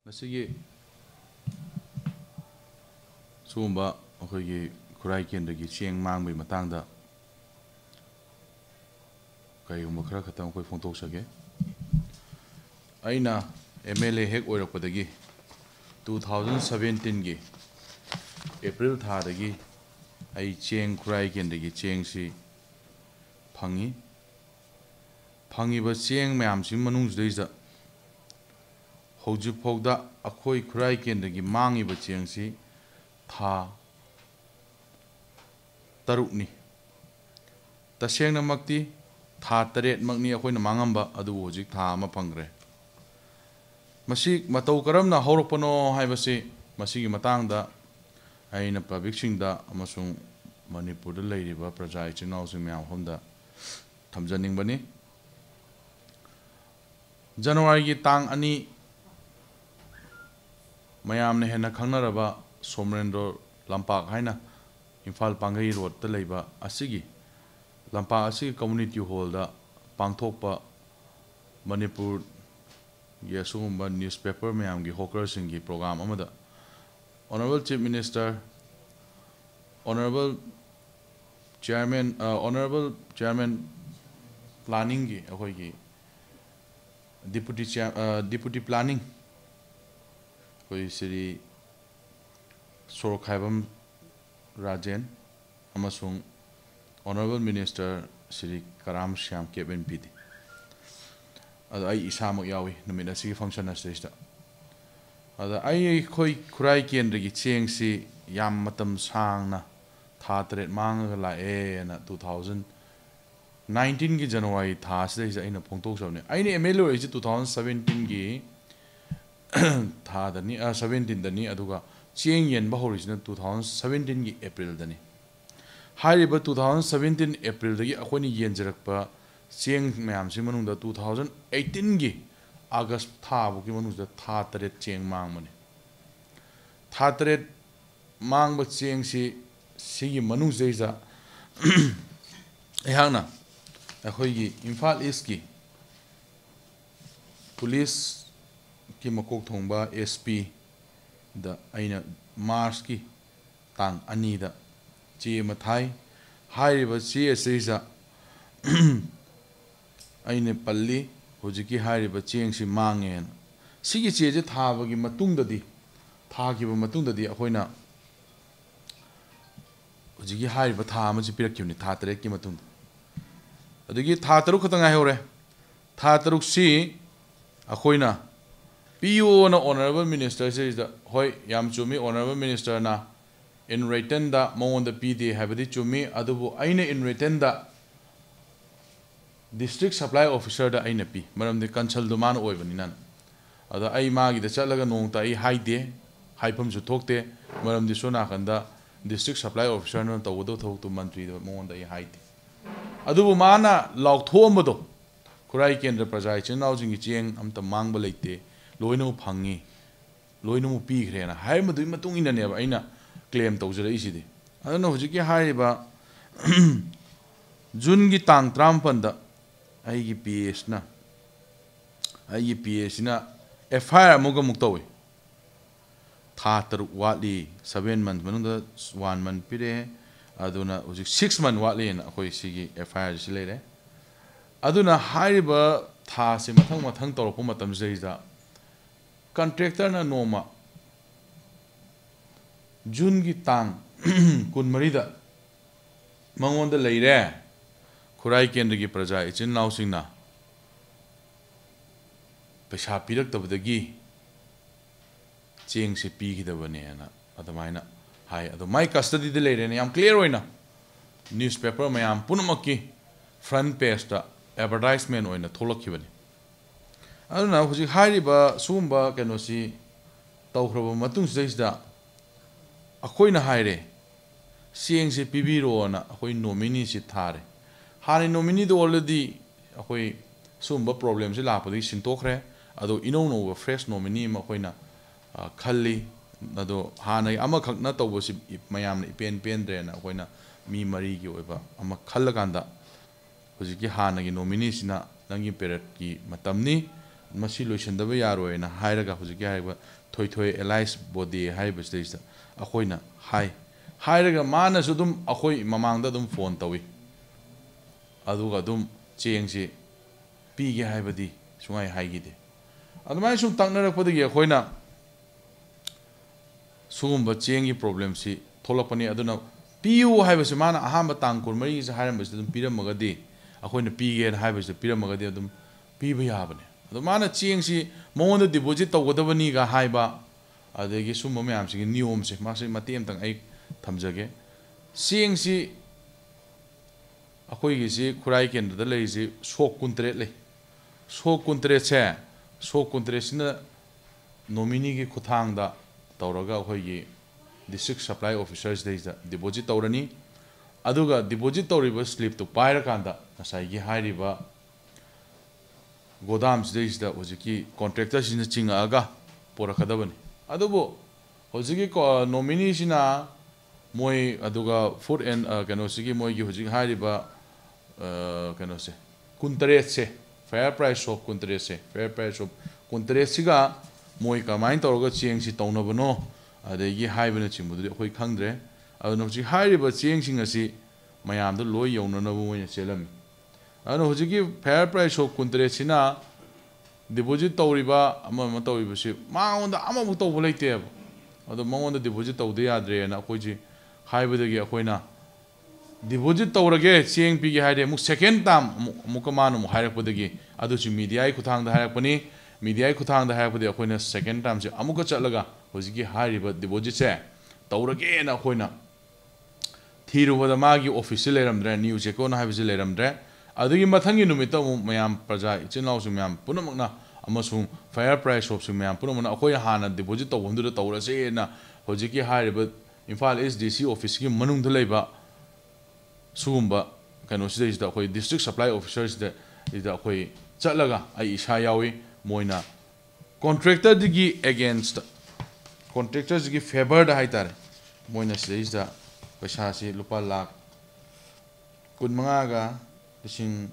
Masigi sumba akhoi kurai kendagi chieng mangbai matangda kayuma khara khatang koi phongtok sage aina MLA hek oirakpadagi 2017 gi April thadagi ai chieng kurai kendagi chieng si phangi ba chieng mayam si manung jdeisa Hojik Pogda Akoi Kurai Kendagi Mangi Bachiangsi Tha Tarukni Taseng Namakti Tha Taret Magni Akoi Namangamba Adu Hojik Tha Ama Pangre Masik Matau Karamna Horopano Haibasi Masigi Matangda Aina Public Singda Amasung Manipur Ladiba Praja Chinau Simiam Honda Tamjaning Bani January Tang Ani Mayamne hena khangnaraba Somrendro lampak haina Imphal Pangai road ta leiba asigi lampak asigi community hall da pangthokpa Manipur yasumba newspaper mayam gi hawker singi program amada Honorable Chief Minister Honorable Chairman Planning gi akoi gi Deputy Planning koi Siri Sorokhaibam Rajen amasung Honorable Minister Siri Karam Shyam Kevin Pidi ada ai isamak yawi numina si function na stage da ada ai koi kurai kendri chieng si yam matam sang na tha tret mang la na 2019 gi January tha stage aina phongtok sabne aini MLA oi 2017 gi Tha dani 17 dani aduga chieng yen ba horisina 2017 gi April dani hariba 2017 April dagi akhoni yen jarakpa chieng mayam si manungda 2018 gi August tha bu gi manungda tha taret chieng mang mani tha taret mang ba chieng si sigi manung jeisa ehangna akhoi gi Imphal East gi police ki makok thongba SP da aina Mars ki tang ani da chi mathai hariba CSA za aina palli hojiki hariba chieng si mangen sigi che je thaba gi matung da di tha ki ba matung da di akoina hojiki hariba tha ma ji pirak kyuni tha tare ki matung adigi tha taruk khatanga hore tha taruk si akoina PO na Honorable Minister says that hoi yam chumi Honorable Minister na in written da mongon da PD habadi chumi adubu aina in written da District Supply Officer da aina pi maram de cancel do man oi bani nan ada ai magi da chalaga nong ta ai haide haipam ju thokte maram di sona khanda District Supply Officer no tawdo thok tu mantri da mongon da ai haide adubu mana lauk thombo kurai kendra prajai chinau jingi chieng am ta mangba leite loino phangi loino pi khrena hai madui matung ina ne ba aina claim tawjara isidi adana hojiki haiba June gi tang 30 da ai gi PS na FIR amuga muktawi tha taru wali 7 months manunda 1 month pire aduna hojik 6 month wali na khoi sigi FIR silere aduna haiba tha se mathang tawrpo matam jeida contractor na noma June gi tang kun marida mangon da leire kurai kendra gi praja ichin naw singna paisa pirak tabdagi cheng se pi gi da bane na adamaina hai ado my custody de leire ne yam clear oina newspaper mayam punamaki front page da advertisement oina tholakhi bani aduna huji hariba sumba kenosi tawkhroba matung seisda akoina haire sieng se pibiro na akoi nominee si thare hani nominee do already akoi sumba problem se la padi sintokre ado no fresh nominee ma koina khalli ado hanai ama khakna tawbo si mayam na pen dre na koina mi mari gi oiba ama khallaganda huji ki hanagi nominee sina nangi period ki matamni masi loisandaba yaroina hairaga hujiki haiba thoi thoi allies body haiba stage akoina hairaga mana sudum akoi mamangda dum phone tawi aduga dum chengsi pige haibadi sungai haigide adumai sum taknarakpadagi akoina sugumba chengi problem si tholapani aduna piu haibasi mana ahamba tangkur mari sa hairambasi dum piramagadi akoina pige haibasi piramagadi dum piba yabane adu mana chengsi monda deposit tawgadabani ga haiba adagi summa mayam si niyom se masi matem tang ai thamjage chengsi akoi gi si khurai kendra da lei si sok kuntre le sok kuntre che sok kuntre sina nominee gi khuthang da tawraga akoi gi district supply officers dei da deposit tawrani aduga deposit tawriba slip to paira kanda nasai gi hairiba godams dei da hojiki contractor sina chinga aga porakadabani adubo hojiki nominee sina moi aduga food and kano sigi moi gi hojiki hairiba kano se kuntre se fair price shop kuntre se fair price shop kuntre siga moi kamain tawraga cheng si tawnabano adegi haibana chimbudu khoi khangdre adu hojiki hairiba cheng sing asi mayam do loi yonanabu moi chelam anu hojiki fair price shop kuntre sina deposit tawriba ama tawriba si maonda ama bu tawbu leite adu maonda deposit tawde yadre na khoji haibadagi akoina deposit tawrage cheng pige haide mu second time mukamanu mu hairakpadagi adu si media ai kuthang da hairakpani media ai kuthang da hairakpadi akoina second time si amuka chatlaga hojiki hairiba deposit se tawrage na akoina thirubada magi office leramdre news check on haibisi leramdre adugi mathangi numita mayam praja ichinau su mayam punamakna amasung fair price shop su mayam punamana akoi hana deposit tawhundu tawrase na hojiki hairiba Imphal SDC office ki manung da leiba sugumba kano sida akoi district supply officers da akoi chatlaga ai isa yawi moina contractor digi against contractors digi favor da haitare moina sida paisa si lupa lakh kunmanga ga lising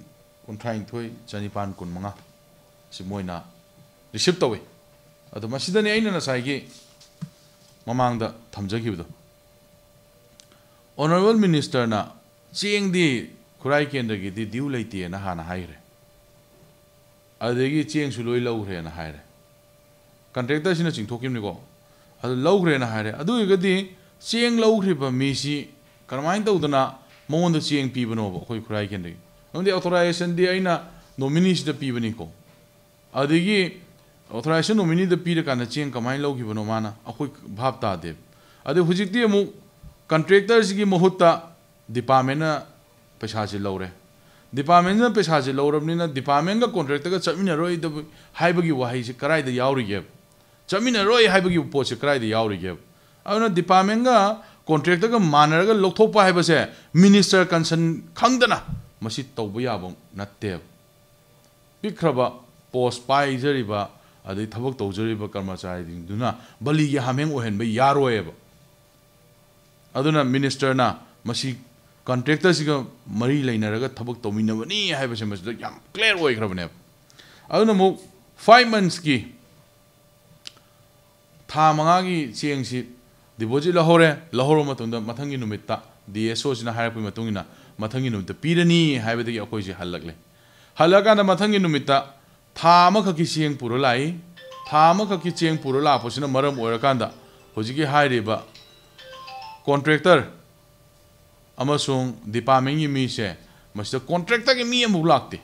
kuntrain thoi chanipan kunmanga si moina receive tawe adu masidani aina na saigi mamangda thamjagibdo honorable minister na cheng di khurai kendra gi di diu leite na hana haire adegi cheng su loi lawre na haire contractor sina chingthokim ni ko adu lawre na haire adu igadi cheng lawri ba mi si karmain tawdana monda cheng pibano ba khoi khurai kendra nonde authorization di aina nominees da pibani ko adegi authorization nominee da pira kana cheng kamai lawgibano mana akhoi bhab ta de adu hujikti amu contractors ki mahutta department na paisa si lawre department na paisa si lawrabni na department ga contractor ga chamina roi da haibagi wahai si karai da yauri ge chamina roi haibagi po si karai da yauri ge aduna department ga contractor ga manner ga lokthokpa haiba se minister concern khangdana masi tawba yabong natte pikraba post pai jariba adai thabak tawjariba karmachari ding duna bali gi hameng ohen ba yaroeba aduna minister na masi contractor siga mari lainaraga thabak tawminabani haiba se masi yam clear oi khrabane aduna mo 5 months ki tha manga gi cheng si deposit lahore matunda mathangi numitta DSO sina hairakpi matungina mathangi numitta pirani haibadagi akoi si halakle halakana mathangi numitta tha amakaki cheng puro lai tha amakaki cheng puro la posina maram oirakanda hojiki hairiba contractor amasung department gi mi se masda contractor gi mi amu lakte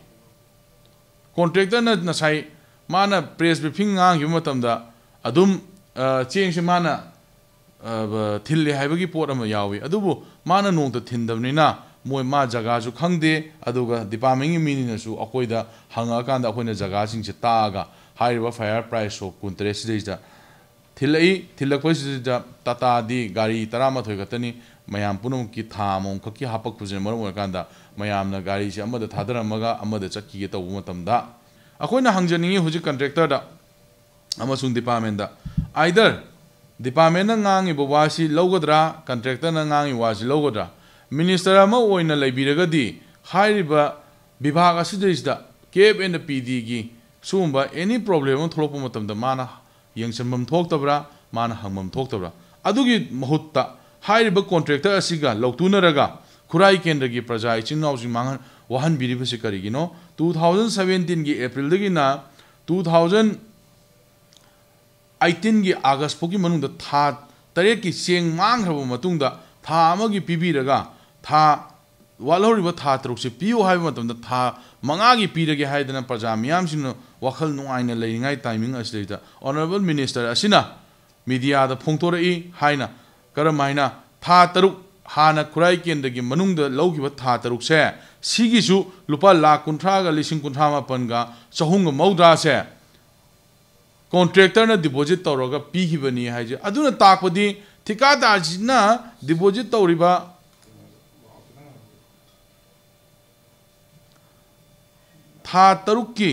contractor na sai mana press briefing ngang gi matamda adum cheng se mana thille haibagi pot ama yawi adubu mana nongta thindamnina moi ma jaga ju khangde aduga department gi mi ni su akoida hanga kanda akoina jaga sing se taaga hairiba fire price shop kuntre sidida thilakpasida tata di gari tarama thoi gatani mayam punum ki thamong khaki hapak khujin marom kanda mayam na gari se amada thadaramaga amada chakki ge tawu matamda akoina hangjaningi huji contractor da amasung department da either department na ngangi bawasi logodra contractor na ngangi wasi logodra minister ama oina leibiragadi hairiba bibhag asidisda keb and pd gi सुगुम्बा any problem अमा थोलकप मतमदा माना यंगसनबम थोक्तबरा माना हंगमम थोक्तबरा अदुगी महुत्ता हाइरिबा contractor असिगा लौतुनरगा खुराई केंद्र की प्रजा इचिन नाउजिंग मांगन वाहन बिरिबसे करिगिनो 2017 की अप्रैल दगिना 2018 की अगस्त फोकी मनुंगदा था तरे की सेंग मांगरबो मतुंगदा था अमगी पिबिरगा था वालहौरिबा था तरुक से पियो हाइबा मतुंगदा था मंगागी पिरगे हाइदना प्रजा मियामसिन वखल नुआइना लेरिंगाई टाइमिंग असलेदा ऑनरेबल मिनिस्टर असिना मीडिया दा फोंगतोरई हाइना करम हाइना था तरुक हाना खुराई केंद्र की मनुंगदा लौगिबा था तरुक से सिगिसु लुपा लाख 1,50,000 चहुंग मौद्रा से कॉन्ट्रैक्टर ने डिपॉजिट तौरगा पीखिबनी हाइजे अदुना ताकपदी ठिकादारसिना डिपॉजिट तौरिबा था तरुक की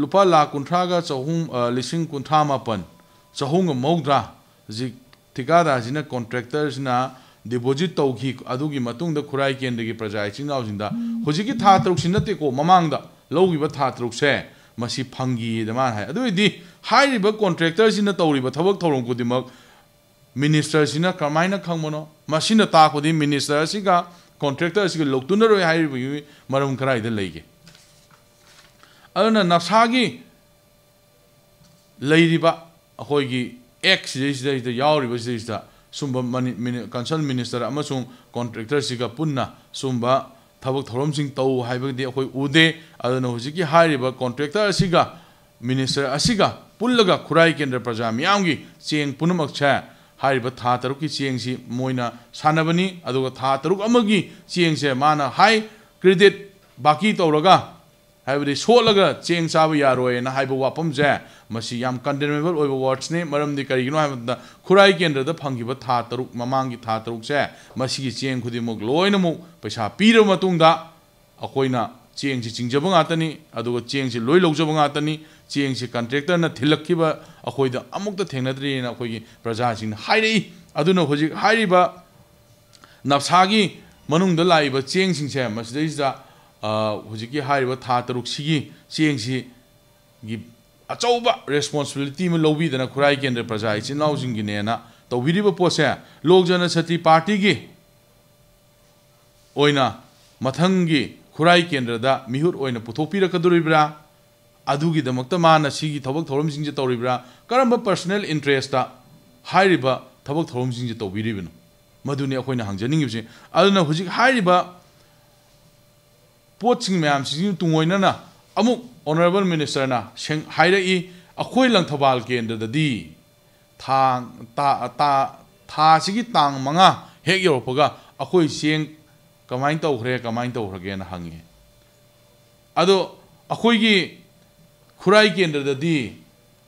लुपा लाख 1,50,000 चहुंग मौद्रा जी ठिकादारसिना कॉन्ट्रैक्टर्सना डिपॉजिट तौखी अदुगी मतुंगदा खुराई केंद्र की प्रजा इचिंगनाउजिंदा हुजिकी था तरुक सिनतेको ममांगदा लौगिबा था तरुक से मसी फंगी दमान है अदुइदी हाइरिबा कॉन्ट्रैक्टर सिना तौरिबा थबक थौरम कुदिमक मिनिस्टर सिना कमाइना खंगमनो मसिना ताकोदी मिनिस्टर सिगा कॉन्ट्रैक्टर सिगा लोक्तुनरोय हाइरिबा मरम खराइदा लेगे अदुना नफसागी लेरिबा अखोइगी एक्स जिसदा यावरिबा जिसदा Sumba concern minister अमसुंग contractor सिगा पुन्ना Sumba थबक थौरमसिंग तौ हाइबगदि अखोइ उदे अदुना हुजिकी हाइरिबा कॉन्ट्रैक्टर असिगा मिनिस्टर असिगा पुल्लगा खुराई केंद्र प्रजा मियामगी चेंग पुनमक छे हाइरिबा था तरुक की चेंग सि मोइना सानबनी अदुगा था तरुक अमगी चेंग से माना हाई क्रेडिट बाकी तौरगा हाइबदि सोलगा चेंग चाबा यारोयना हाइबा वापम जे मसी याम कंडेमेबल ओइबा वर्ड्स ने मरमदि करिगिनो हाइबदा खुराई केंद्र दा फंगिबा था तरुक ममांगी था तरुक से मसी की चेंग खुदिमुक लोइनमु पैसा पीरो मतुंगदा अखोइना चेंग सि चिंगजबा गातनी अदुगा चेंग सि लोइ लौजबा गातनी चेंग सि कॉन्ट्रैक्टर ना थिलक्किबा अखोइदा अमुक्ता थेंगनद्रिना अखोइगी प्रजा सिंग हाइरई अदुना होजि हाइरिबा नफसागी मनुंगदा लाइबा चेंग सिंगसे मसिदैजा हुजिकी हाइरिबा था तरुक सिगी चेंग सि गी अचौबा रेस्पॉन्सिबिलिटी में लौबीदना खुराई केंद्र प्रजा इचिनाउजिंगिनेना तौबिरिबा पोसे लोक जनशक्ति पार्टी की ओइना मथंगी खुराई केंद्र दा मिहुर ओइना पुथोपिरकदुरिब्रा अदुगी दमक्ता माना सिगी थबक थौरमसिंजे तौरिब्रा करम पर्सनल इंटरेस्ट दा हाइरिबा थबक थौरमसिंजे तौबिरिबनो मदुने अखोइना हंजनिंगिबसे अदुना हुजिक हाइरिबा पोचिंग मैम सिंग तुंगोइना अमुक ऑनरेबल मिनिस्टर ना हाइरई अखोइ लंथबाल केंद्र ददी था सिगी तांग मंगा हेक योरपगा अखोइ चेंग कमाइन तौखरे ना हंगे अदो अखोइगी खुराई केंद्र ददी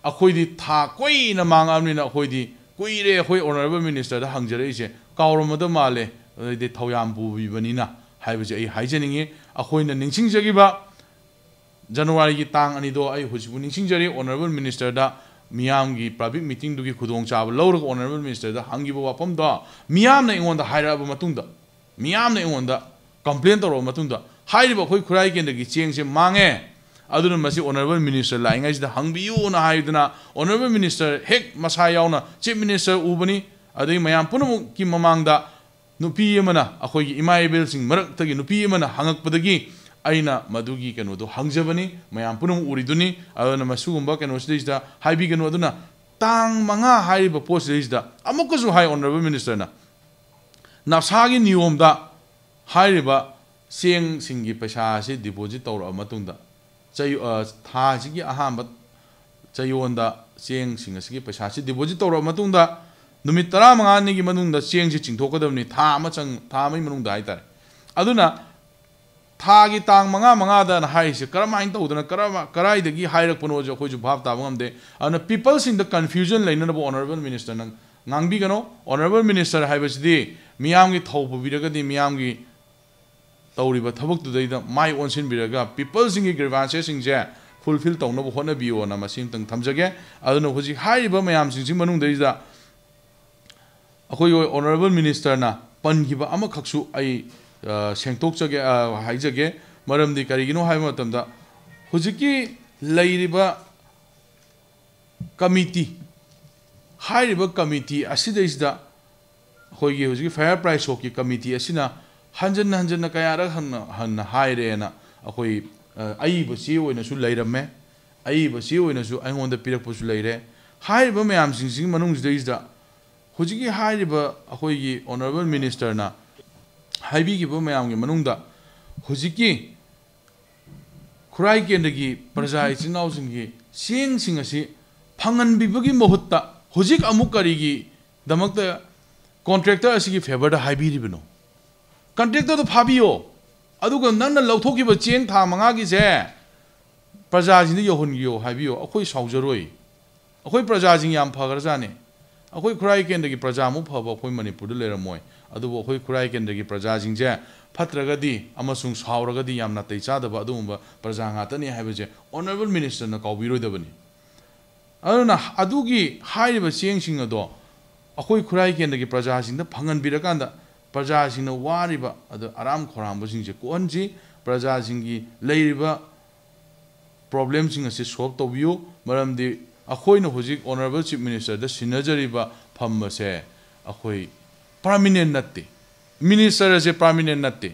अखोइदी था कोइना मांगामनिना अखोइदी कुइरे अखोइ ऑनरेबल मिनिस्टर दा हंजरइसे कावरमद माले अदि थौयाम बुबिबनिना हाइबसे आई हाइजनिंगे अखोइना निंसिंगजगिबा जनवरी की तांग अनिदो आई हुजिबु निंसिंगजरी ऑनरेबल मिनिस्टर दा मियाम की पब्लिक मीटिंग दुगी खुदोंग चाब लौरग ऑनरेबल मिनिस्टर दा हंगिबो वापम दा मियाम ना इंगोंदा हाइराबा मतुंगदा मियाम ना इंगोंदा कंप्लेन तौर मतुंगदा हाइरिबा खोइ खुराई केंद्र की चेंग से मांगे अदुना मसी ऑनरेबल मिनिस्टर लाइंगाइसदा हंबियुना हाइदना ऑनरेबल मिनिस्टर हेक मसा यावना चीफ मिनिस्टर उबनी अदई मयाम पुनमु की ममांगदा नुपी यमना अखोइ इमाइबेल सिंग मरक्तगी नुपी यमना हंगकपदगी अइना मदुगी कनोदो हंगजबनी मयाम पुनम उरिदुनी अदुना मसुगुंबा कनोसिदा हाइबिगनो अदुना तांग मंगा हाइरिबा पोस्टदिसदा अमुकसु हाइ ऑनरेबल मिनिस्टर ना नफसागी नियमदा हाइरिबा चेंग सिंगी पैसा से डिपॉजिट तौर मतुंगदा चय था सिगी अहांबा चयोंदा चेंग सिंग सिगी पैसा से डिपॉजिट तौर मतुंगदा नुमित 15 की मनुंगदा चेंग से चिंथोकदबनी था मै मनुंगदा हाइतारे अदुना थागी तांग मंगा दा हाइसे करमाइन तौदना कराइदगी हाइरकपनो जो खोजु भाव ताबंगमदे अन पीपल सिंग द कंफ्यूजन लेनबो ऑनरेबल मिनिस्टर नंग ngangbigano honorable minister haibasidi miyamgi thawpubiragadi miyamgi tawriba thabak tu daida mai onsin biraga people singi grievances singje fulfill tawna bo hona biyo na masing tang thamjage aduna hoji haiba mayam sing manung daida akoi honorable minister na pangiba ama khaksu ai sengtok jage haijage maramdi karigino haiba matamda Hujiki Lairiba Committee Hiriba Committee Asida is the Hogi Hujiki Fair Price Hockey Committee Asina Hanjan Kayara Han Hirena Ahoy Aibasi when a Sulaira me Aibasi when a Su I want the Pirapus later. Hiriba Mayam Sing Manungs days the Hujiki Hiriba Ahoy Honorable Minister na Haibiki Mayam Manunda Hujiki Kurai Kendagi, Praja is in housing, seeing singasi, Pangan Bibugi Mohutta, Hujik Amukarigi, the Mokta contractor as he favored a high bidibino. Contractor the Pabio, Adugan Nana Lotoki but Chien Tamangagis air. Praja in the Yohunio, Habio, a quick Saujeroi, a quick Praja in Yam Pagarzani, a quick Kurai Kendagi Prajamu Paba, Pumani Pudulera Moy, Adu quick Kurai Kendagi Praja in Jar. Patragadi, Amasung Sauragadi Yamna Techada Badumba, Prazangatani Habaje, Honorable Minister Nakawiro Devani. Aruna Adugi, high of a seeing singado, a quick cry can the Prajas in the Pangan Birakanda, Prajas in the Wariba, the Aram Koram was in Jakonji, Prajas in Lairiba problems in a swap of view, Madam the Ahoy no Hujik, Honorable Chief Minister, the Sinajariba Pambase, Ahoy, Prominent Natti. Minister is a prominent natti.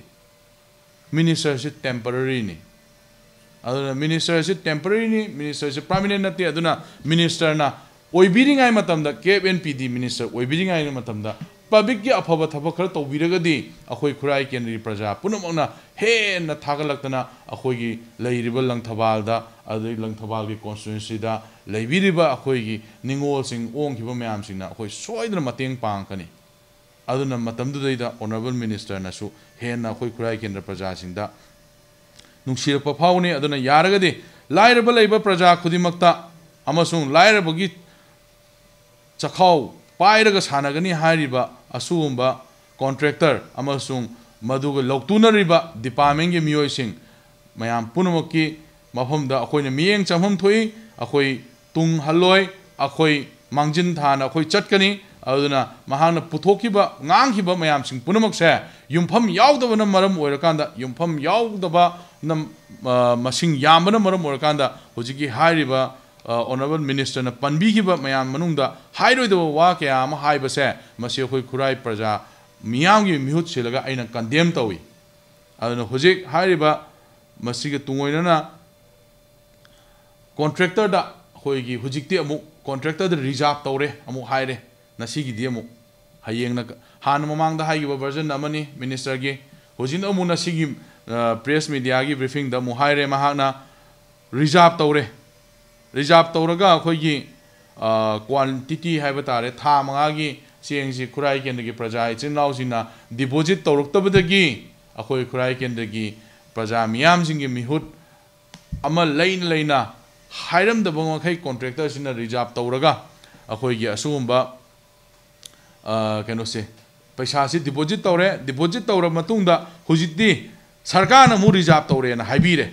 Minister is temporary ni. Aduna minister is temporary, minister is prominent natti. Aduna minister na oibiring ay matamda KNPD minister oibiring ay matamda public ki aphaba thabak khara tawbiragadi akhoi khurai kendri praja punamna he na thagalaktana akhoi gi leiriba langthabal da adai langthabal gi constituency da leibiriba akhoi gi ningol sing ong khiba mayam sing na akhoi soidna mateng pang kani. Aduna matamduda Honorable Minister Nasu Hena Hoi Kurai Kendra Praja Singda Nuxir Papauni Aduna Yaragadi Lairaba Labor Praja Kudimakta Amasung Lairabagi Chakau Pairaga Sanagani Hariba Asumba Contractor Amasung Maduga Loktuna Riba Dipamengi Mio Sing Mayam Punamaki Mahumda Akoi Mieng Chamhum Tui Akoi Tung Haloi Akoi Mangjin Thana Akoi Chatkani Aduna Mahana Putokiba, Nankiba Mayam Sing Punamakse, Yumpam Yaudavana Maram Urakanda, Yumpam Yaudaba Masing Yamana Maram Urakanda, Hujiki Hariba, Honorable Minister Panbikiba Mayam Manunda, Haido the Wakayam Haibase, Masio Kurai Praja, Miyangi Mihut Silaga in a condemned Tawi. Aduna Hujik Hariba Masiga Tungoina contractor da Hoigi Hujikti Amu, contractor the Rijab Tore, Amu Haire. Nasigi diamu hayeng na han mamang da haigiba version amani minister gi hojin amu nasigi press media gi briefing da mu haire mahana reserve tawraga khoi gi quantity haiba tare tha manga gi cheng si khurai ken gi praja ichin law sina deposit tawruktabada gi akhoi khurai ken gi praja miyam jing gi mihut ama leina hairam da bang khai contractor sina reserve tawraga akhoi gi asumba Can say Pashasi deposit Tore Matunda, Hujiti, Sarkana Murizap Tore and Habire.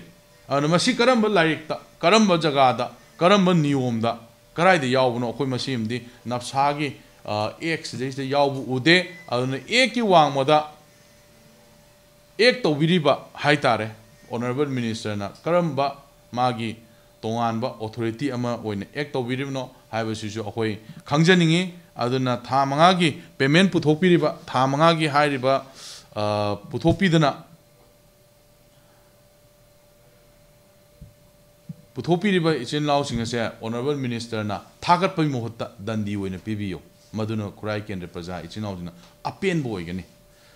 And Masi Karamba Larikta, Karamba Jagada, Karamba Niumda, Karai the Yauno, Kumasim, the Napsagi, X, the Yau Ude, and Eki Wang Moda Ekto Viriba, Haitare, Honorable Minister, Karamba, Magi, Tonganba, Authority Ama, when Ekto Virino, I was usually away. Kangjaningi. Aduna Tamangagi, payment Putopiriba, Tamangagi Hariba, Putopidana Putopiriba is in Laosing as a Honorable Minister na Tagat Pimohota Dandi in a PBO, Maduna Kuraki and the Praza, it's in Ausina, a pen boy.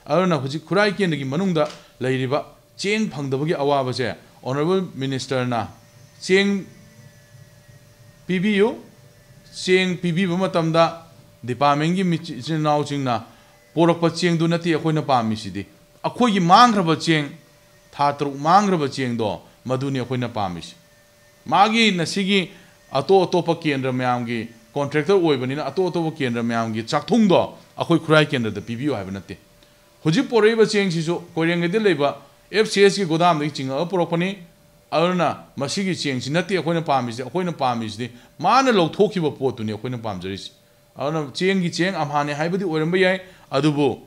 I don't know, Kuraki and the Manunda, Ladiba, Cheng Pangdabagi Awabase, Honorable Minister na Cheng PBO, Cheng PB Matamda. Dipamengi Michin now Chingna, Porapa Ching do Nati Aquina Pamisidi. A Koyi Mangraba Ching, Tatru Mangraba Ching do, Maduni Aquina Pamis. Magi Nasigi, Ato Topa Kendra Miamgi, contractor Oibanina, Ato Topa Kendra Miamgi, Chaktundo, a quick cry kender the PBO have nati. Hujipore Ching Siso, Koyanga de Labor, FCS Godam reaching a propony, Aruna, Masigi Ching, Nati Aquina Pamis, the Mana Lo Tokiba Port to Aquina Pamseris. I don't know, Cheng, Amhane, Hybrid, or Mbay, Adubo.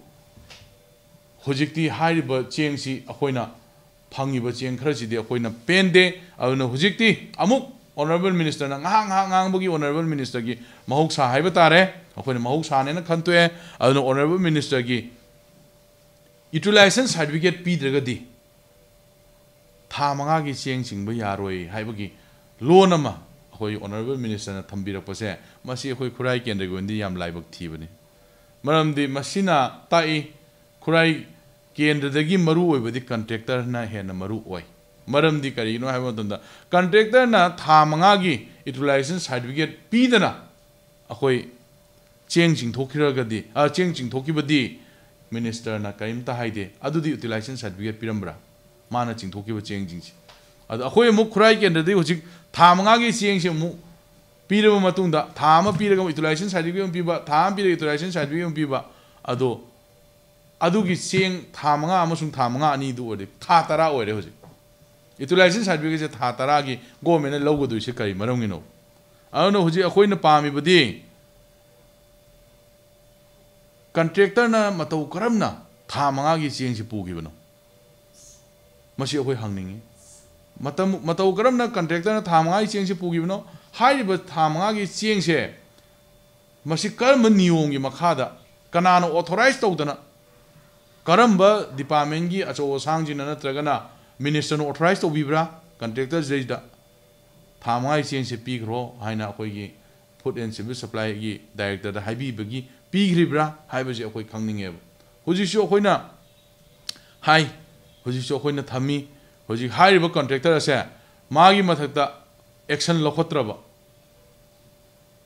Hojikti, Hyriba, Cheng, Si, Aquina, ꯐꯪꯉꯤꯕ ꯆꯦꯡ ꯈꯔꯁꯤꯗꯤ ꯑꯩꯈꯣꯏꯅ ꯄꯦꯟꯗꯦ ꯑꯗꯨꯅ ꯍꯧꯖꯤꯛꯇꯤ ꯑꯃꯨꯛ honourable ꯃꯤꯅꯤꯁꯇꯔꯅ ꯉꯥꯏꯍꯥꯛ ꯉꯥꯡꯕꯒꯤ honourable ꯃꯤꯅꯤꯁꯇꯔꯒꯤ ꯃꯍꯧꯁꯥ ꯍꯥꯏꯕ ꯇꯥꯔꯦ ꯑꯩꯈꯣꯏꯅ ꯃꯍꯧꯁꯥꯅꯦꯅ ꯈꯟꯇꯣꯛꯑꯦ ꯑꯗꯨꯅ ꯑꯣꯅꯔꯦꯕꯜ ꯃꯤꯅꯤꯁꯇꯔꯒꯤ ꯌꯨꯇꯤꯂꯥꯏꯖꯦꯁꯟ ꯁꯥꯔꯇꯤꯐꯤꯀꯦꯠ ꯄꯤꯗ꯭ꯔꯒꯗꯤ ꯊꯥ 5ꯒꯤ ꯆꯦꯡ ꯆꯤꯡꯕ ꯌꯥꯔꯣꯏ ꯍꯥꯏꯕꯒꯤ ꯂꯣꯟ ꯑꯃ ꯑꯩꯈꯣꯏ ꯑꯣꯅꯔꯦꯕꯜ ꯃꯤꯅꯤꯁꯇꯔꯅ ꯊꯝꯕꯤꯔꯛꯄꯁꯦ ꯃꯁꯤ ꯑꯩꯈꯣꯏ ꯈꯨꯔꯥꯏ ꯀꯦꯟꯗ꯭ꯔꯒꯤ ꯑꯣꯏꯅꯗꯤ ꯌꯥꯝ ꯂꯥꯏꯕꯛ ꯊꯤꯕꯅꯤ ꯃꯔꯝꯗꯤ ꯃꯁꯤꯅ ꯇꯥꯛꯏ ꯈꯨꯔꯥꯏ ꯀꯦꯟꯗ꯭ꯔꯗꯒꯤ ꯃꯔꯨ ꯑꯣꯏꯕꯗꯤ ꯀꯟꯇ꯭ꯔꯦꯛꯇꯔꯅ ꯍꯦꯟꯅ ꯃꯔꯨ ꯑꯣꯏ ꯃꯔꯝꯗꯤ ꯀꯔꯤꯒꯤꯅꯣ ꯍꯥꯏꯕ ꯃꯇꯝꯗ ꯀꯟꯇ꯭ꯔꯦꯛꯇꯔꯅ ꯊꯥ 5ꯒꯤ ꯌꯨꯇꯤꯂꯥꯏꯖꯦꯁꯟ ꯁꯥꯔꯇꯤꯐꯤꯀꯦꯠ ꯄꯤꯗꯅ ꯑꯩꯈꯣꯏ ꯆꯦꯡ ꯆꯤꯡꯊꯣꯛꯈꯤꯕꯗꯤ ꯃꯤꯅꯤꯁꯇꯔꯅ ꯀꯔꯤꯝꯇ ꯍꯥꯏꯗꯦ ꯑꯗꯨꯗꯤ ꯌꯨꯇꯤꯂꯥꯏꯖꯦꯁꯟ ꯁꯥꯔꯇꯤꯐꯤꯀꯦꯠ ꯄꯤꯔꯝꯕ꯭ꯔꯥ ꯃꯥꯅ ꯆꯤꯡꯊꯣꯛꯈꯤꯕ ꯆꯦꯡꯁꯤꯡꯁꯦ ꯑꯗꯣ ꯑꯩꯈꯣꯏ ꯑꯃꯨꯛ ꯈꯨꯔꯥꯏ ꯀꯦꯟꯗ꯭ꯔꯗꯒꯤ ꯍꯧꯖꯤꯛ ꯊꯥ 5ꯒꯤ ꯆꯦꯡꯁꯦ ꯑꯃꯨꯛ ꯄꯤꯔꯕ ꯃꯇꯨꯡꯗ ꯊꯥ ꯑꯃ ꯄꯤꯔꯒ ꯌꯨꯇꯤꯂꯥꯏꯖꯦꯁꯟ ꯁꯥꯔꯇꯤꯐꯤꯀꯦꯠ ꯑꯃ ꯄꯤꯕ ꯊꯥ ꯑꯃ ꯄꯤꯔꯒ ꯌꯨꯇꯤꯂꯥꯏꯖꯦꯁನ್ ꯁꯥꯔꯇꯤꯐꯤꯀꯦꯠ ꯑꯃ ꯄꯤꯕ ꯑꯗꯣ ꯑꯗꯨꯒꯤ ꯆꯦꯡ ꯊꯥ 5 ꯑꯃꯁꯨꯡ ꯊꯥ 5 ꯑꯅꯤꯗꯨ ꯑꯣꯏꯔꯗꯤ ꯊꯥ 10 ꯑꯣꯏꯔꯦ ꯍꯧꯖꯤꯛ ꯌꯨꯇꯤꯂꯥꯏꯖꯦꯁꯟ ꯁꯥꯔꯇꯤꯐꯤꯀꯦꯠꯁꯦ ꯊꯥ 10ꯒꯤ ꯒꯣꯔꯃꯦꯟꯅ ꯂꯧꯒꯗꯣꯏꯁꯦ ꯀꯔꯤ ꯃꯔꯝꯒꯤꯅꯣ ꯑꯗꯨꯅ ꯍꯧꯖꯤꯛ ꯑꯩꯈꯣꯏꯅ ꯄꯥꯝꯃꯤꯕꯗꯤ ꯀꯟꯇ꯭ꯔꯦꯛꯇꯔꯅ ꯃꯇꯧ ꯀꯔꯝꯅ ꯊꯥ 5ꯒꯤ ꯆꯦꯡꯁꯤ ꯄꯨꯈꯤꯕꯅꯣ ꯃꯁꯤ ꯑꯩꯈꯣꯏ ꯍꯪꯅꯤꯡꯉꯤ ꯃꯇꯧ ꯀꯔꯝꯅ ꯀꯟꯇ꯭ꯔꯦꯛꯇꯔꯅ ꯊꯥ 5ꯒꯤ ꯆꯦꯡꯁꯤ ꯄꯨꯈꯤꯕꯅꯣ ꯍꯥꯏꯔꯤꯕ ꯊꯥ 5ꯒꯤ ꯆꯦꯡꯁꯦ ꯃꯁꯤ ꯀꯔꯝꯕ ꯅꯤꯌꯣꯝꯒꯤ ꯃꯈꯥꯗ ꯀꯅꯥꯅ ꯑꯣꯊꯣꯔꯥꯏꯖ ꯇꯧꯗꯅ ꯀꯔꯝꯕ ꯗꯤꯄꯥꯔꯠꯃꯦꯟꯒꯤ ꯑꯆꯧ ꯑꯁꯥꯡꯁꯤꯡꯅ ꯅꯠꯇ꯭ꯔꯒꯅ ꯃꯤꯅꯤꯁꯇꯔꯅ ꯑꯣꯊꯣꯔꯥꯏꯖ ꯇꯧꯕꯤꯕ꯭ꯔꯥ ꯀꯟꯇ꯭ꯔꯦꯛꯇꯔꯁꯤꯗꯩꯗ ꯊꯥ 5ꯒꯤ ꯆꯦꯡꯁꯦ ꯄꯤꯈ꯭ꯔꯣ ꯍꯥꯏꯅ ꯑꯩꯈꯣꯏꯒꯤ ꯐꯨꯗ ꯑꯦꯟड ꯁꯤꯚꯤꯜ ꯁꯄ꯭ꯂꯥꯏꯒꯤ ꯗꯥꯏꯔꯦꯛꯇꯔꯗ ꯍꯥꯏꯕꯤꯕꯒꯤ ꯄꯤꯈ꯭ꯔꯤꯕ꯭ꯔꯥ ꯍꯥꯏꯕꯁꯤ ꯑꯩꯈꯣꯏ ꯈꯪꯅꯤꯡꯉꯦꯕ ꯍꯧꯖꯤꯛꯁꯨ ꯑꯩꯈꯣꯏꯅ ꯍꯥꯏ ꯍꯧꯖꯤꯛꯁꯨ ꯑꯩꯈꯣꯏꯅ ꯊꯝꯃꯤ ꯍꯧꯖꯤꯛ ꯍꯥꯏꯔꯤꯕ ꯀꯟꯇ꯭ꯔꯦꯛꯇꯔ ꯑꯁꯦ ꯃꯥꯒꯤ ꯃꯊꯛꯇ ꯑꯦꯛꯁꯟ ꯂꯧꯈꯠꯇ꯭ꯔꯕ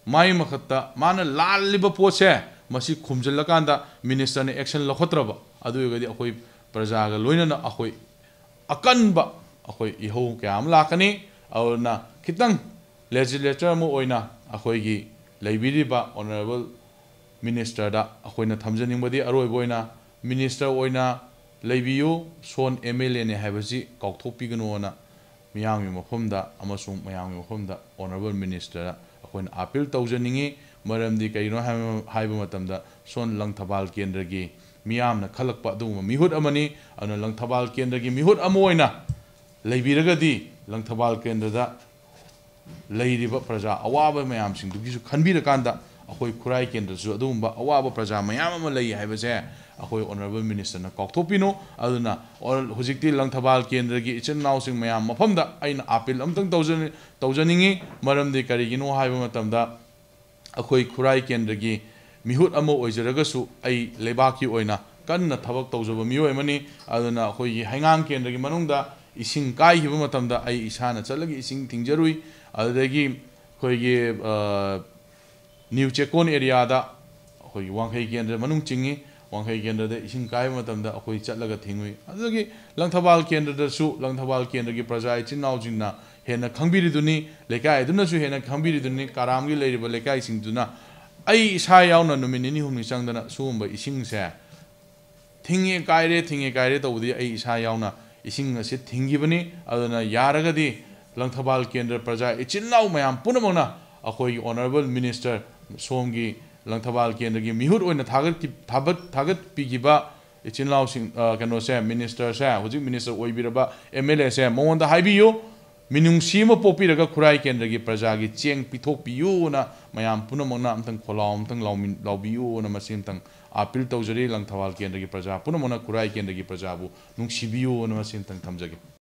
ꯃꯥꯒꯤ ꯃꯊꯛꯇ ꯃꯥꯅ ꯂꯥꯜꯂꯤꯕ ꯄꯣꯠꯁꯦ ꯃꯁꯤ ꯈꯨꯝꯖꯤꯜꯂꯀꯥꯟꯗ ꯃꯤꯅꯤꯁꯇꯔꯅ ꯑꯦꯛꯁꯟ ꯂꯧꯈꯠꯇ꯭ꯔꯕ ꯑꯗꯨ ꯑꯣꯏꯔꯒꯗꯤ ꯑꯩꯈꯣꯏ ꯄ꯭ꯔꯖꯥꯒ ꯂꯣꯏꯅꯅ ꯑꯩꯈꯣꯏ ꯑꯀꯟꯕ ꯑꯩꯈꯣꯏ ꯏꯍꯧ ꯀꯌా ꯑꯃ ꯂꯥꯛꯀꯅꯤ ꯑꯗꯨꯅ ꯈꯤꯇꯪ ꯂꯦꯖꯤꯁꯂꯦꯆꯔ ꯑꯃ ꯑꯣꯏꯅ ꯑꯩꯈꯣꯏꯒꯤ ꯂꯩꯕꯤꯔꯤꯕ ꯑꯣꯅꯔꯦꯕꯜ ꯃꯤꯅꯤꯁꯇꯔꯗ ꯑꯩꯈꯣꯏꯅ ꯊꯝꯖꯅꯤꯡꯕꯗꯤ ꯑꯔꯣꯏꯕ ꯑꯣꯏꯅ ꯃꯤꯅꯤꯁꯇꯔ ꯑꯣꯏꯅ ꯂꯩꯕꯤꯌꯨ ꯁꯣꯟ MLAꯅꯦ ꯍꯥꯏꯕꯁꯤ ꯀꯥꯎꯊꯣꯛꯄꯤꯒꯅꯨꯅ ꯃꯤꯌꯥꯝꯒꯤ ꯃꯐꯝꯗ ꯑꯃꯁꯨꯡ ꯃꯌꯥꯝꯒꯤ ꯃꯐꯝꯗ ꯑꯣꯅꯔꯦꯕꯜ ꯃꯤꯅꯤꯁꯇꯔꯗ ꯑꯩꯈꯣꯏꯅ ꯑꯄꯤꯜ ꯇꯧꯖꯅꯤꯡꯉꯤ ꯃꯔꯝꯗꯤ ꯀꯔꯤꯅꯣ ꯍꯥꯏꯕ ꯃꯇꯝꯗ ꯁꯣꯟ ꯂꯪꯊꯕꯥꯜ ꯀꯦꯟꯗ꯭ꯔꯒꯤ ꯃꯤꯌꯥꯝꯅ ꯈꯜꯂꯛꯄ ꯑꯗꯨꯒꯨꯝꯕ ꯃꯤꯍꯨꯠ ꯑꯃꯅꯤ ꯑꯗꯨꯅ ꯂꯪꯊꯕꯥꯜ ꯀꯦꯟꯗ꯭ꯔꯒꯤ ꯃꯤꯍꯨꯠ ꯑꯃ ꯑꯣꯏꯅ ꯂꯩꯕꯤꯔꯒꯗꯤ ꯂꯪꯊꯕꯥꯜ ꯀꯦꯟꯗ꯭ꯔꯗ ꯂꯩꯔꯤꯕ ꯄ꯭ꯔꯖꯥ ꯑꯋꯥꯕ ꯃꯌꯥꯝꯁꯤꯡꯗꯨꯒꯤꯁꯨ ꯈꯟꯕꯤꯔꯀꯥꯟꯗ ꯑꯩꯈꯣꯏ ꯈꯨꯔꯥꯏ ꯀꯦꯟꯗ꯭ꯔꯁꯨ ꯑꯗꯨꯒꯨꯝꯕ ꯑꯋꯥꯕ ꯄ꯭ꯔꯖꯥ ꯃꯌꯥꯝ ꯑꯃ ꯂꯩ ꯍꯥꯏꯕꯁꯦ ꯑꯩꯈꯣꯏ ꯑꯣꯅꯔꯦꯕꯜ ꯃꯤꯅꯤꯁꯇꯔꯅ ꯀꯥꯎꯊꯣꯛꯄꯤꯅꯨ ꯑꯗꯨꯅ ꯍꯧꯖꯤꯛꯇꯤ ꯂꯪꯊꯕꯥꯜ ꯀꯦꯟꯗ꯭ꯔꯒꯤ ꯏꯆꯤꯟ ꯏꯅꯥꯎꯁꯤꯡ ꯃꯌꯥꯝ ꯃꯐꯝꯗ ꯑꯩꯅ ꯑꯄꯤꯜ ꯑꯃꯇꯪ ꯇꯧꯖꯅꯤꯡꯉꯤ ꯃꯔꯝꯗꯤ ꯀꯔꯤꯒꯤꯅꯣ ꯍꯥꯏꯕ ꯃꯇꯝꯗ ꯑꯩꯈꯣꯏ ꯈꯨꯔꯥꯏ ꯀꯦꯟꯗ꯭ꯔꯒꯤ ꯃꯤꯍꯨꯠ ꯑꯃ ꯑꯣꯏꯖꯔꯒꯁꯨ ꯑꯩ ꯂꯩꯕꯥꯛꯀꯤ ꯑꯣꯏꯅ ꯀꯟꯅ ꯊꯕꯛ ꯇꯧꯖꯕ ꯃꯤꯑꯣꯏ ꯑꯃꯅꯤ ꯑꯗꯨꯅ ꯑꯩꯈꯣꯏꯒꯤ ꯍꯩꯉꯥꯡ ꯀꯦꯟꯗ꯭ꯔꯒꯤ ꯃꯅꯨꯡꯗ ꯏꯁꯤꯡ ꯀꯥꯏꯈꯤꯕ ꯃꯇꯝꯗ ꯑꯩ ꯏꯁꯥꯅ ꯆꯠꯂꯒ ꯏꯁꯤꯡ ꯊꯤꯡꯖꯔꯨꯏ ꯑꯗꯨꯗꯒꯤ ꯑꯩꯈꯣꯏꯒꯤ ꯅ꯭ꯌꯨ ꯆꯦꯛꯀꯣꯟ ꯑꯦꯔꯤꯌꯥꯗ ꯑꯩꯈꯣꯏꯒꯤ ꯋꯥꯡꯈꯩ ꯀꯦꯟꯗ꯭ꯔ ꯃꯅꯨꯡ ꯆꯤꯡꯉꯤ ꯋꯥꯡꯈꯩ ꯀꯦꯟꯗ꯭ꯔꯗ ꯏꯁꯤꯡ ꯀꯥꯏꯕ ꯃꯇꯝꯗ ꯑꯩꯈꯣꯏ ꯆꯠꯂꯒ ꯊꯤꯡꯉꯨꯏ ꯑꯗꯨꯗꯒꯤ ꯂꯪꯊꯕꯥꯜ ꯀꯦꯟꯗ꯭ꯔꯗꯁꯨ ꯂꯪꯊꯕꯥꯜ ꯀꯦꯟꯗ꯭ꯔꯒꯤ ꯄ꯭ꯔꯖꯥ ꯏꯆꯤꯟ ꯏꯅꯥꯎꯁꯤꯡꯅ ꯍꯦꯟꯅ ꯈꯪꯕꯤꯔꯤꯗꯨꯅꯤ ꯂꯩꯀꯥꯏ ꯑꯗꯨꯅꯁꯨ ꯍꯦꯟꯅ ꯈꯪꯕꯤꯔꯤꯗꯨꯅꯤ ꯀꯥꯔꯥꯝꯒꯤ ꯂꯩꯔꯤꯕ ꯂꯩꯀꯥꯏꯁꯤꯡꯗꯨꯅ ꯑꯩ ꯏꯁꯥ ꯌꯥꯎꯅ ꯅꯨꯃꯤꯠ 2-3 ꯆꯪꯗꯅ ꯁꯤꯒꯨꯝꯕ ꯏꯁꯤꯡꯁꯦ ꯊꯤꯡꯉꯦ ꯀꯥꯏꯔꯦ ꯇꯧꯕꯗꯤ ꯑꯩ ꯏꯁꯥ ꯌꯥꯎꯅ ꯏꯁꯤꯡ ꯑꯁꯤ ꯊꯤꯡꯈꯤꯕꯅꯤ ꯑꯗꯨꯅ ꯌꯥꯔꯒꯗꯤ ꯂꯪꯊꯕꯥꯜ ꯀꯦꯟꯗ꯭ꯔ ꯄ꯭ꯔꯖꯥ ꯏꯆꯤꯟ ꯏꯅꯥꯎ ꯃꯌꯥꯝ ꯄꯨꯝꯅꯃꯛꯅ ꯑꯩꯈꯣꯏꯒꯤ ꯑꯣꯅꯔꯦꯕꯜ ꯃꯤꯅꯤꯁꯇꯔ ꯁꯣꯝꯒꯤ ꯂꯪꯊꯕꯥꯜ ꯀꯦꯟꯗ꯭ꯔꯒꯤ ꯃꯤꯍꯨꯠ ꯑꯣꯏꯅ ꯊꯥꯒꯠꯄꯤꯈꯤꯕ ꯏꯆꯤꯟ ꯏꯅꯥꯎꯁꯤꯡ ꯀꯩꯅꯣꯁꯦ ꯃꯤꯅꯤꯁꯇꯔꯁꯦ ꯍꯧꯖꯤꯛ ꯃꯤꯅꯤꯁꯇꯔ ꯑꯣꯏꯕꯤꯔꯕ MLAꯁꯦ ꯃꯉꯣꯟꯗ ꯍꯥꯏꯕꯤꯌꯨ ꯃꯤꯅꯨꯡꯁꯤ ꯑꯃ ꯄꯣꯛꯄꯤꯔꯒ ꯈꯨꯔꯥꯏ ꯀꯦꯟꯗ꯭ꯔꯒꯤ ꯄ꯭ꯔꯖꯥꯒꯤ ꯆꯦꯡ ꯄꯤꯊꯣꯛꯄꯤꯌꯨꯅ ꯃꯌꯥꯝ ꯄꯨꯝꯅꯃꯛꯅ ꯑꯝꯇꯪ ꯈꯣꯜꯂꯥꯎ ꯑꯝꯇꯪ ꯂꯥꯎꯕꯤꯌꯨꯅ ꯃꯁꯤ ꯑꯝꯇꯪ ꯑꯄꯤꯜ ꯇꯧꯖꯔꯤ ꯂꯪꯊꯕꯥꯜ ꯀꯦꯟꯗ꯭ꯔꯒꯤ ꯄ꯭ꯔꯖꯥ ꯄꯨꯝꯅꯃꯛꯅ ꯈꯨꯔꯥꯏ ꯀꯦꯟꯗ꯭ꯔꯒꯤ ꯄ꯭ꯔꯖꯥꯕꯨ ꯅꯨꯡꯁꯤꯕꯤꯌꯨꯅ ꯃꯁꯤ ꯑꯝꯇꯪ ꯊꯝꯖꯒꯦ